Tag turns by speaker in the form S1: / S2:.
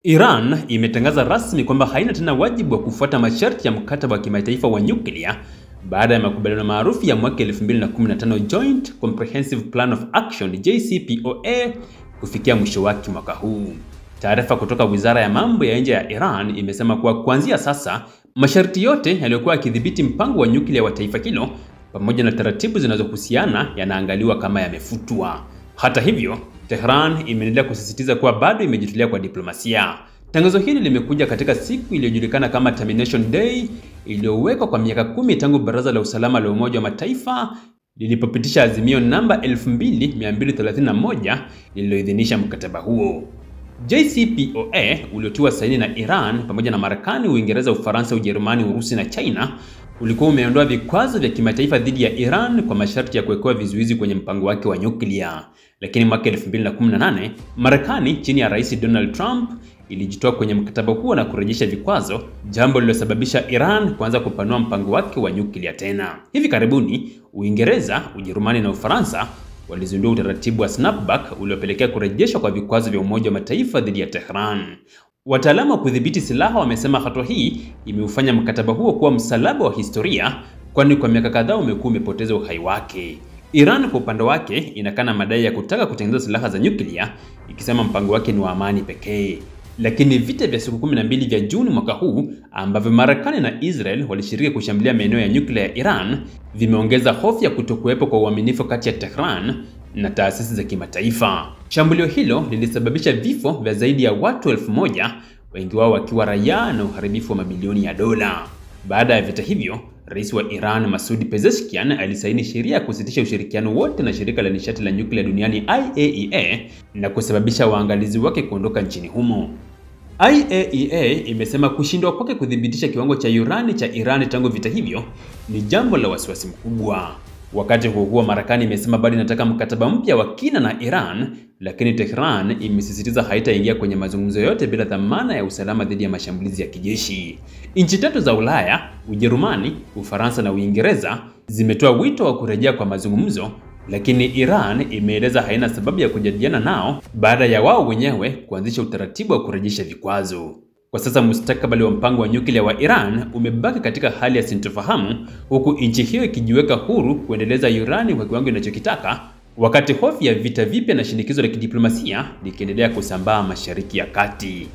S1: Iran imetangaza rasmi kwamba haina tena wajibu wa kufuata masharti ya mkataba wa kimataifa wa nyuklia baada ya makubaliano maarufu ya mwaka 2015 Joint Comprehensive Plan of Action JCPOA kufikia mwisho wake mwaka huu. Taarifa kutoka Wizara ya Mambo ya Nje ya Iran imesema kuwa kuanzia sasa masharti yote yaliyokuwa yakidhibiti mpango wa nyuklia wa taifa hilo pamoja na taratibu zinazohusiana yanaangaliwa kama yamefutwa. Hata hivyo, Tehran imeendelea kusisitiza kuwa bado imejitolea kwa diplomasia. Tangazo hili limekuja katika siku iliyojulikana kama Termination Day iliyowekwa kwa miaka 10 tangu Baraza la Usalama la Umoja wa Mataifa lilipopitisha azimio namba 2231 lililoidhinisha mkataba huo. JCPOA uliotiwa saini na Iran pamoja na Marekani, Uingereza, Ufaransa, Ujerumani, Urusi na China ulikuwa umeondoa vikwazo vya kimataifa dhidi ya Iran kwa masharti ya kuwekewa vizuizi kwenye mpango wake wa nyuklia. Lakini mwaka 2018, Marekani chini ya Rais Donald Trump ilijitoa kwenye mkataba huo na kurejesha vikwazo, jambo lililosababisha Iran kuanza kupanua mpango wake wa nyuklia tena. Hivi karibuni, Uingereza, Ujerumani na Ufaransa walizindua utaratibu wa snapback uliopelekea kurejeshwa kwa vikwazo vya Umoja wa Mataifa dhidi ya Tehran. Wataalamu wa kudhibiti silaha wamesema hatua hii imeufanya mkataba huo kuwa msalaba wa historia, kwani kwa miaka kadhaa umekuwa umepoteza uhai wake. Iran kwa upande wake inakana madai ya kutaka kutengeneza silaha za nyuklia, ikisema mpango wake ni wa amani pekee. Lakini vita vya siku 12 vya Juni mwaka huu ambavyo Marekani na Israel walishiriki kushambulia maeneo ya nyuklia ya Iran vimeongeza hofu ya kutokuwepo kwa uaminifu kati ya Tehran na taasisi za kimataifa. Shambulio hilo lilisababisha vifo vya zaidi ya watu 1000, wengi wao wakiwa raia, na uharibifu wa mabilioni ya dola. Baada ya vita hivyo, Rais wa Iran Masoud Pezeshkian alisaini sheria ya kusitisha ushirikiano wote na shirika la nishati la nyuklia duniani IAEA na kusababisha waangalizi wake kuondoka nchini humo. IAEA imesema kushindwa kwake kudhibitisha kiwango cha urani cha Iran tangu vita hivyo ni jambo la wasiwasi mkubwa. Wakati huo Marekani imesema bado inataka mkataba mpya wa kina na Iran, lakini Tehran imesisitiza haitaingia kwenye mazungumzo yote bila dhamana ya usalama dhidi ya mashambulizi ya kijeshi. Nchi tatu za Ulaya, Ujerumani, Ufaransa na Uingereza zimetoa wito wa kurejea kwa mazungumzo, lakini Iran imeeleza haina sababu ya kujadiliana nao baada ya wao wenyewe kuanzisha utaratibu wa kurejesha vikwazo. Kwa sasa mustakabali wa mpango wa nyuklia wa Iran umebaki katika hali ya sintofahamu, huku nchi hiyo ikijiweka huru kuendeleza urani kwa kiwango inachokitaka, wakati hofu ya vita vipya na shinikizo la kidiplomasia likiendelea kusambaa Mashariki ya Kati.